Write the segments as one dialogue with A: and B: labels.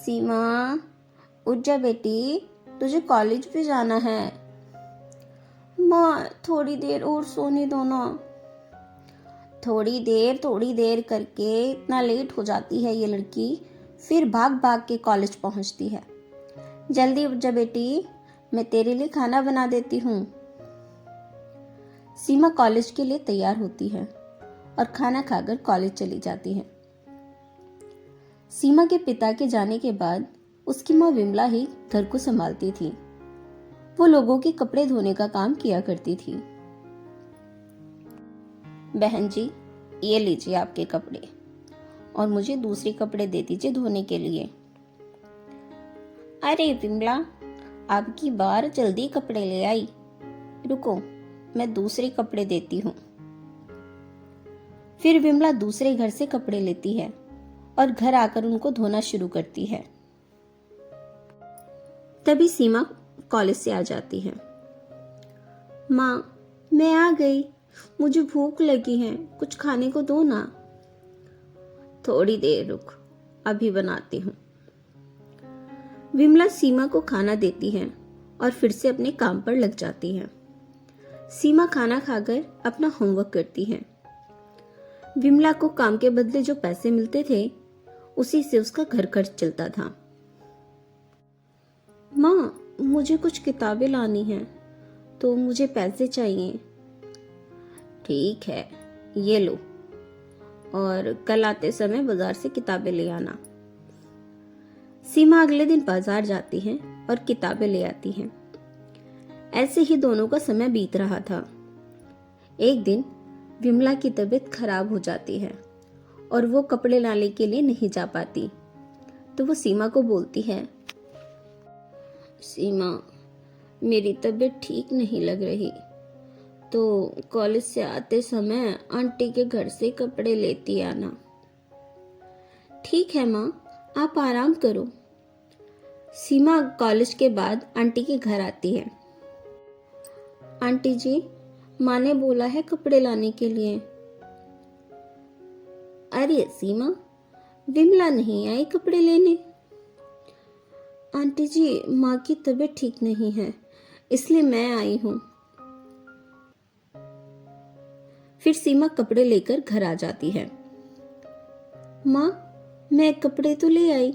A: सीमा, उठ जा बेटी, तुझे कॉलेज भी जाना है। माँ, थोड़ी देर और सोने दो ना। थोड़ी देर करके इतना लेट हो जाती है ये लड़की, फिर भाग भाग के कॉलेज पहुंचती है। जल्दी उठ जा बेटी, मैं तेरे लिए खाना बना देती हूँ। सीमा कॉलेज के लिए तैयार होती है और खाना खाकर कॉलेज चली जाती है। सीमा के पिता के जाने के बाद उसकी माँ विमला ही घर को संभालती थी। वो लोगों के कपड़े धोने का काम किया करती थी। बहन जी, ये लीजिए आपके कपड़े, और मुझे दूसरे कपड़े दे दीजिए धोने के लिए। अरे विमला, अब की बार जल्दी कपड़े ले आई। रुको, मैं दूसरे कपड़े देती हूँ। फिर विमला दूसरे घर से कपड़े लेती है और घर आकर उनको धोना शुरू करती है। तभी सीमा कॉलेज से आ जाती है। माँ, मैं आ गई, मुझे भूख लगी है, कुछ खाने को दो ना। थोड़ी देर रुक, अभी बनाती हूँ। विमला सीमा को खाना देती है और फिर से अपने काम पर लग जाती है। सीमा खाना खाकर अपना होमवर्क करती है। विमला को काम के बदले जो पैसे मिलते थे, उसी से उसका घर खर्च चलता था। माँ, मुझे कुछ किताबें लानी हैं, तो मुझे पैसे चाहिए। ठीक है, ये लो, और कल आते समय बाजार से किताबें ले आना। सीमा अगले दिन बाजार जाती है और किताबें ले आती है। ऐसे ही दोनों का समय बीत रहा था। एक दिन विमला की तबीयत खराब हो जाती है और वो कपड़े लाने के लिए नहीं जा पाती। तो वो सीमा को बोलती है, सीमा, मेरी तबीयत ठीक नहीं लग रही, तो कॉलेज से आते समय आंटी के घर से कपड़े लेती आना। ठीक है माँ, आप आराम करो। सीमा कॉलेज के बाद आंटी के घर आती है। आंटी जी, माँ ने बोला है कपड़े लाने के लिए। अरे सीमा, विमला नहीं आई कपड़े लेने। आंटी जी, माँ की तबीयत ठीक नहीं है, इसलिए मैं आई हूँ। फिर सीमा कपड़े लेकर घर आ जाती है। माँ, मैं कपड़े तो ले आई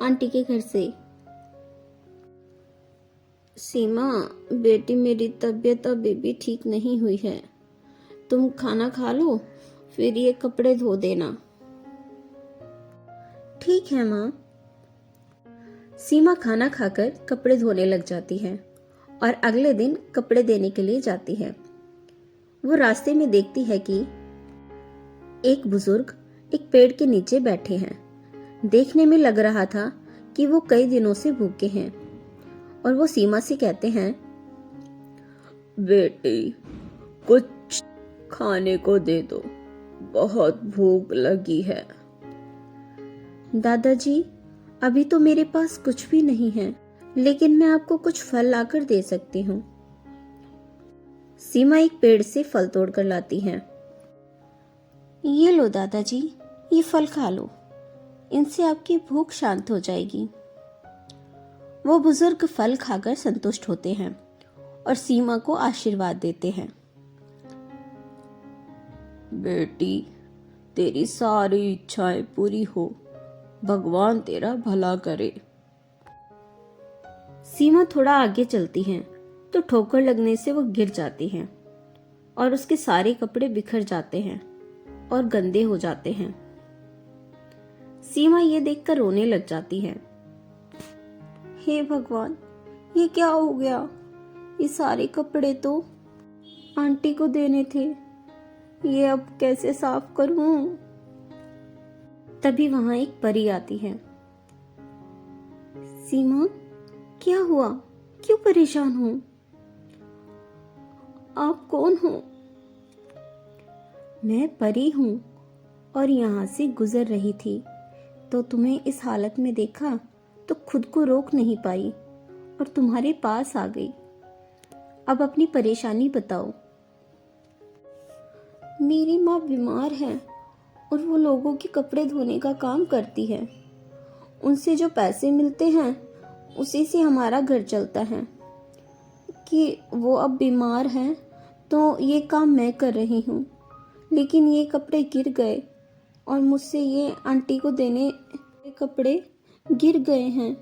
A: आंटी के घर से। सीमा बेटी, मेरी तबीयत अभी भी ठीक नहीं हुई है, तुम खाना खा लो, फिर ये कपड़े धो देना। ठीक है माँ। सीमा खाना खाकर कपड़े धोने लग जाती है और अगले दिन कपड़े देने के लिए जाती है। वो रास्ते में देखती है कि एक बुजुर्ग एक पेड़ के नीचे बैठे हैं। देखने में लग रहा था कि वो कई दिनों से भूखे हैं, और वो सीमा से कहते हैं, बेटी, कुछ खाने को दे दो, बहुत भूख लगी है। दादाजी, अभी तो मेरे पास कुछ भी नहीं है, लेकिन मैं आपको कुछ फल लाकर दे सकती हूँ। सीमा एक पेड़ से फल तोड़कर लाती है। ये लो दादाजी, ये फल खा लो, इनसे आपकी भूख शांत हो जाएगी। वो बुजुर्ग फल खाकर संतुष्ट होते हैं और सीमा को आशीर्वाद देते हैं। बेटी, तेरी सारी इच्छाएं पूरी हो, भगवान तेरा भला करे। सीमा थोड़ा आगे चलती है तो ठोकर लगने से वो गिर जाती है और उसके सारे कपड़े बिखर जाते हैं और गंदे हो जाते हैं। सीमा ये देखकर रोने लग जाती है। हे भगवान, ये क्या हो गया? ये सारे कपड़े तो आंटी को देने थे, ये अब कैसे साफ करूं? तभी वहां एक परी आती है। सीमा, क्या हुआ? क्यों परेशान हो? आप कौन हो? मैं परी हूं और यहाँ से गुजर रही थी तो तुम्हें इस हालत में देखा तो खुद को रोक नहीं पाई और तुम्हारे पास आ गई। अब अपनी परेशानी बताओ। मेरी माँ बीमार है और वो लोगों के कपड़े धोने का काम करती है। उनसे जो पैसे मिलते हैं उसी से हमारा घर चलता है। कि वो अब बीमार हैं तो ये काम मैं कर रही हूँ, लेकिन ये कपड़े गिर गए और मुझसे ये आंटी को देने ये कपड़े गिर गए हैं।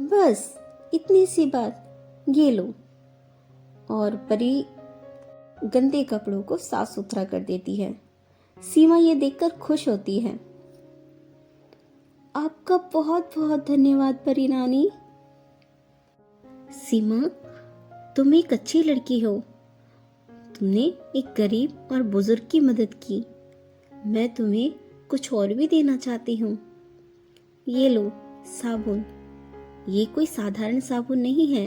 A: बस इतनी सी बात, ये लो। और परी गंदे कपड़ों को साफ सुथरा कर देती है। सीमा ये देखकर खुश होती है। आपका बहुत बहुत धन्यवाद परी नानी। सीमा, तुम एक अच्छी लड़की हो। तुमने एक गरीब और बुजुर्ग की मदद की। मैं तुम्हें कुछ और भी देना चाहती हूँ। ये लो साबुन। ये कोई साधारण साबुन नहीं है,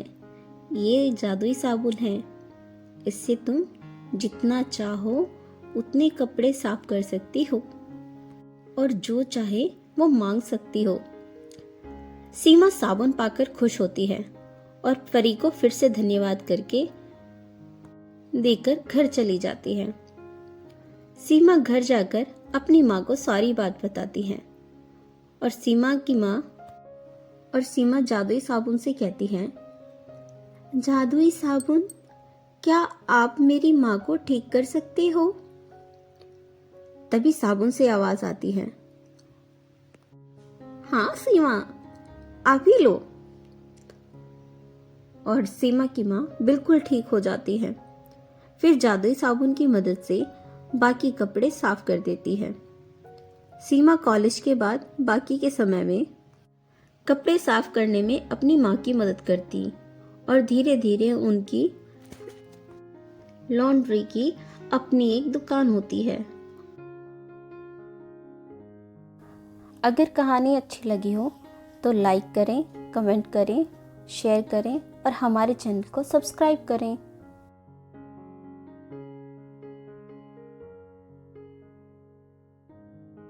A: ये जादुई साबुन है। इससे तुम जितना चाहो उतने कपड़े साफ कर सकती हो और जो चाहे वो मांग सकती हो। सीमा साबुन पाकर खुश होती है और परी को फिर से धन्यवाद करके देकर घर चली जाती है। सीमा घर जाकर अपनी माँ को सारी बात बताती है और सीमा जादुई साबुन से कहती है, जादुई साबुन, क्या आप मेरी माँ को ठीक कर सकते हो? तभी साबुन से आवाज आती है, हाँ सीमा, आप ही लो। और सीमा की माँ बिल्कुल ठीक हो जाती है। फिर जादुई साबुन की मदद से बाकी कपड़े साफ कर देती है। सीमा कॉलेज के बाद बाकी के समय में कपड़े साफ करने में अपनी माँ की मदद करती और धीरे धीरे उनकी लॉन्ड्री की अपनी एक दुकान होती है। अगर कहानी अच्छी लगी हो तो लाइक करें, कमेंट करें, शेयर करें और हमारे चैनल को सब्सक्राइब करें।